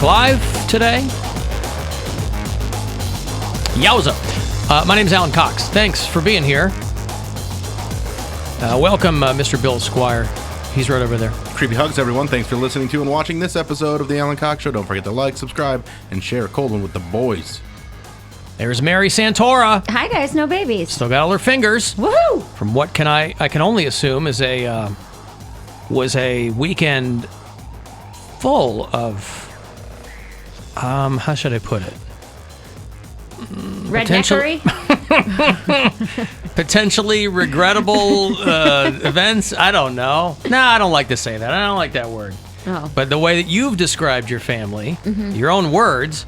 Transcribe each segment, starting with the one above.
live today. Yowza. My name's Alan Cox. Thanks for being here. Welcome, Mr. Bill Squire. He's right over there. Creepy hugs, everyone. Thanks for listening to and watching this episode of the Alan Cox Show. Don't forget to like, subscribe, and share a cold one with the boys. There's Mary Santora. Hi, guys. No babies. Still got all her fingers. Woohoo! From what I can only assume is was a weekend full of how should I put it? Redneckery? Potentially regrettable events. I don't know. No, I don't like to say that. I don't like that word. Oh. But the way that you've described your family, your own words,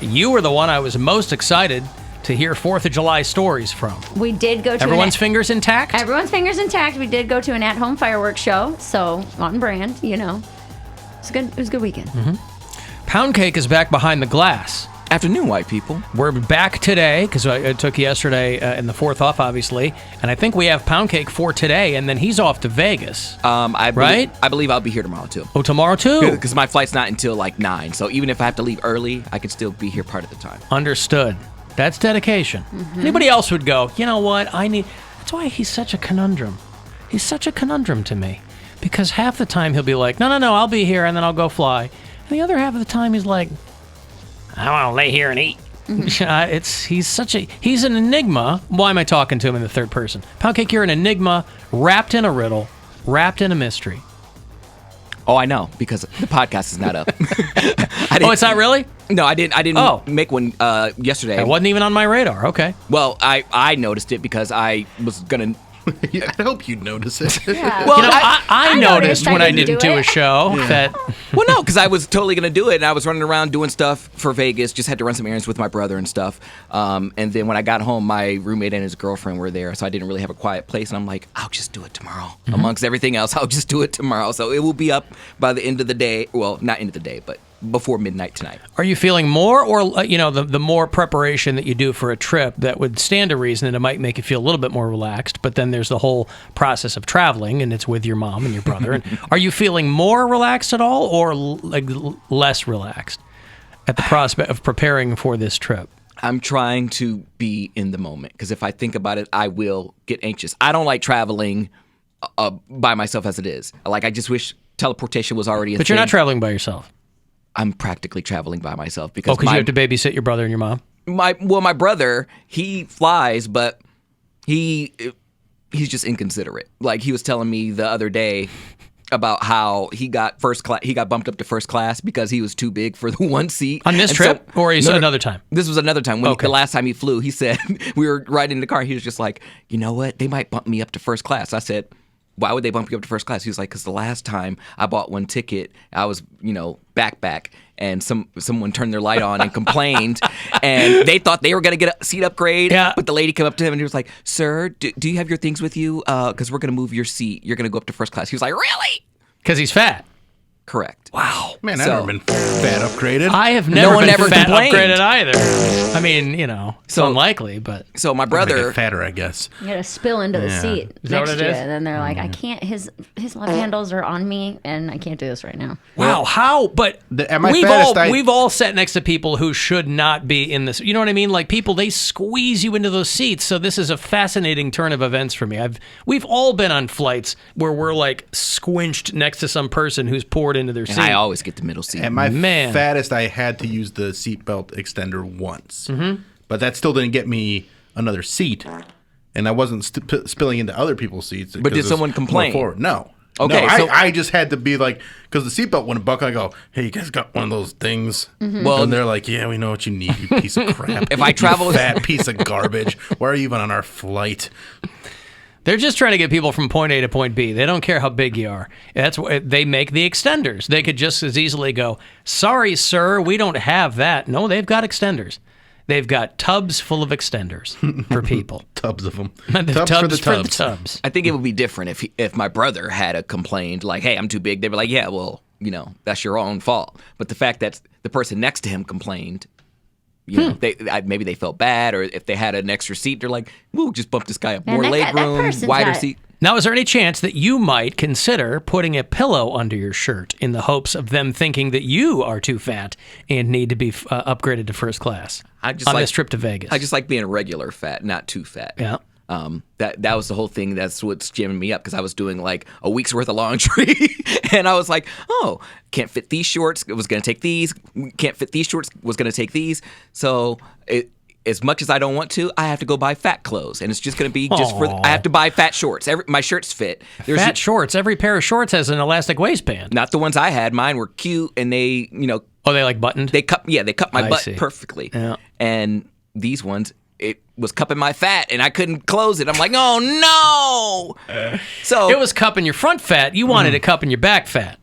you were the one I was most excited to hear 4th of July stories from. We did go to everyone's fingers intact? Everyone's fingers intact. We did go to an at-home fireworks show, so on brand, you know. It's good. It was a good weekend. Poundcake is back behind the glass. Afternoon, white people. We're back today, because I took yesterday and the 4th off, obviously. And I think we have Poundcake for today, and then he's off to Vegas. I believe I'll be here tomorrow, too. Oh, tomorrow, too? Because my flight's not until, 9. So even if I have to leave early, I could still be here part of the time. Understood. That's dedication. Anybody else would go, you know what, that's why he's such a conundrum. He's such a conundrum to me. Because half the time he'll be like, no, I'll be here, and then I'll go fly. And the other half of the time he's like, I want to lay here and eat. He's an enigma. Why am I talking to him in the third person? Poundcake, you're an enigma wrapped in a riddle, wrapped in a mystery. Oh, I know, because the podcast is not up. It's not really? No, I didn't make one yesterday. It wasn't even on my radar. Okay. Well, I noticed it because I was going to... I hope you notice it. Yeah. Well, I noticed when I didn't do a show that... Well, no, because I was totally going to do it, and I was running around doing stuff for Vegas, just had to run some errands with my brother and stuff. And then when I got home, my roommate and his girlfriend were there, so I didn't really have a quiet place, and I'm like, I'll just do it tomorrow. Amongst everything else, I'll just do it tomorrow. So it will be up by the end of the day. Well, not end of the day, but before midnight tonight. Are you feeling more, or the more preparation that you do for a trip that would stand to reason that it might make you feel a little bit more relaxed, but then there's the whole process of traveling, and it's with your mom and your brother. And are you feeling more relaxed at all, or less relaxed at the prospect of preparing for this trip? I'm trying to be in the moment, because if I think about it, I will get anxious. I don't like traveling by myself as it is. I just wish teleportation was already a thing. But you're not traveling by yourself. I'm practically traveling by myself because you have to babysit your brother and your mom? My brother, he flies, but he's just inconsiderate. He was telling me the other day about how he got bumped up to first class because he was too big for the one seat. On this trip, or another time? This was another time. The last time he flew, he said, we were riding in the car, he was just like, you know what, they might bump me up to first class. I said, why would they bump you up to first class? He was like, because the last time I bought one ticket, I was, back, and someone turned their light on and complained, and they thought they were going to get a seat upgrade. Yeah. But the lady came up to him and he was like, sir, do you have your things with you? Because we're going to move your seat. You're going to go up to first class. He was like, really? Because he's fat. Correct. Wow. Man, I've never been fat upgraded. I have never been fat complained. upgraded either. I mean, it's unlikely, but... So my brother... I'm gonna get fatter, I guess. You gotta spill into the seat Is that next what to it you, is? and then they're like, I can't, his love handles are on me, and I can't do this right now. Wow, how? But at my fattest, we've all sat next to people who should not be in this. You know what I mean? People, they squeeze you into those seats. So this is a fascinating turn of events for me. We've all been on flights where we're squinched next to some person who's poured into their seat. And I always get the middle seat. At my fattest, I had to use the seatbelt extender once. But that still didn't get me another seat. And I wasn't spilling into other people's seats. But did someone complain? No. Okay, no, so I just had to be because the seatbelt wouldn't buckle. I go, hey, you guys got one of those things? Well, and they're like, yeah, we know what you need, you piece of crap. If I travel, you fat piece of garbage. Why are you even on our flight? They're just trying to get people from point A to point B. They don't care how big you are. That's why they make the extenders. They could just as easily go, sorry, sir, we don't have that. No, they've got extenders. They've got tubs full of extenders for people. Tubs of them. Tubs for the tubs. I think it would be different if my brother had complained, hey, I'm too big. They'd be like, yeah, well, that's your own fault. But the fact that the person next to him complained, maybe they felt bad, or if they had an extra seat, they're like, "Woo, just bump this guy up, more leg room, wider seat." Now, is there any chance that you might consider putting a pillow under your shirt in the hopes of them thinking that you are too fat and need to be upgraded to first class on this trip to Vegas? I just like being regular fat, not too fat. Yeah. That was the whole thing. That's what's jamming me up because I was doing like a week's worth of laundry, and I was like, "Oh, can't fit these shorts. It was going to take these. Can't fit these shorts. Was going to take these." So as much as I don't want to, I have to go buy fat clothes, and it's just going to be just for. I have to buy fat shorts. My shirts fit. Fat shorts. Every pair of shorts has an elastic waistband. Not the ones I had. Mine were cute, and they, Oh, they like buttoned. They cut my butt see. perfectly. Yeah. And these ones, it was cupping my fat, and I couldn't close it. I'm like, oh no! So it was cupping your front fat. You wanted it cupping your back fat,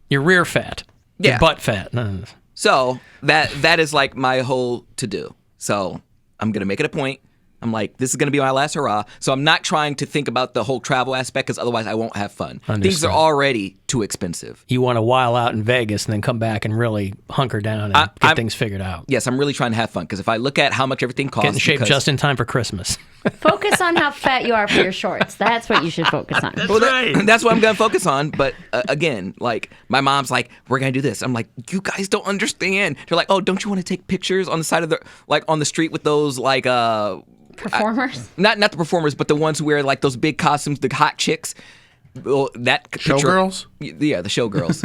your rear fat, your butt fat. No. So that is like my whole to do. So I'm gonna make it a point. I'm like, this is going to be my last hurrah. So I'm not trying to think about the whole travel aspect because otherwise I won't have fun. Things are already too expensive. You want to while out in Vegas and then come back and really hunker down and get things figured out. Yes, I'm really trying to have fun because if I look at how much everything costs. Get in shape just in time for Christmas. Focus on how fat you are for your shorts. That's what you should focus on. That's right. That's what I'm going to focus on. But again, like my mom's like, we're going to do this. I'm like, you guys don't understand. They're like, oh, don't you want to take pictures on the side of on the street with those like performers? Not the performers, but the ones who wear like those big costumes, the hot chicks. Well, that showgirls? Yeah, the showgirls.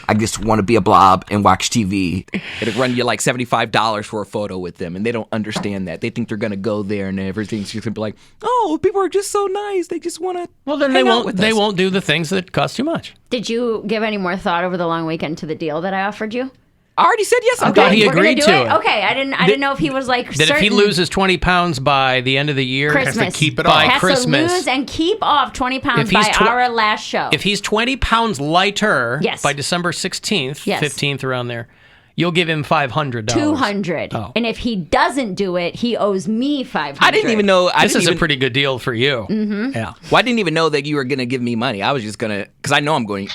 I just want to be a blob and watch TV. It'll run you like $75 for a photo with them, and they don't understand that. They think they're going to go there and everything's just going to be like, oh, people are just so nice. They just want to. Well, then they won't do the things that cost too much. Did you give any more thought over the long weekend to the deal that I offered you? I already said yes. I thought he agreed to it. Okay, I didn't know if he was like that. If he loses 20 pounds by the end of the year, Christmas. Has to keep it by off. Has Christmas, to lose and keep off 20 pounds by our last show. If he's 20 pounds lighter Yes. by December 16th, Yes. 15th, around there, you'll give him $500. $200. Oh. And if he doesn't do it, he owes me $500. I didn't even know. This is a pretty good deal for you. Mm-hmm. Yeah. Well, I didn't even know that you were going to give me money. I was just going to, because I know I'm going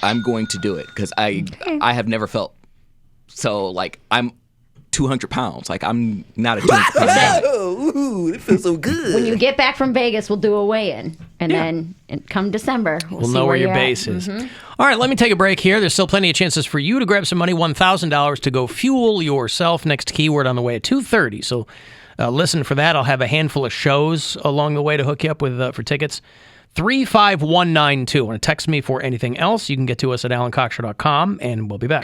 to do it because I have never felt so like I'm 200 pounds. Like I'm not a 200 pound man. Ooh, it feels so good. When you get back from Vegas, we'll do a weigh-in. And then come December, we'll know where your base is. Mm-hmm. All right, let me take a break here. There's still plenty of chances for you to grab some money, $1,000 to go fuel yourself. Next keyword on the way at 2:30. So listen for that. I'll have a handful of shows along the way to hook you up with for tickets. 35192. Want to text me for anything else? You can get to us at alancockshow.com, and we'll be back.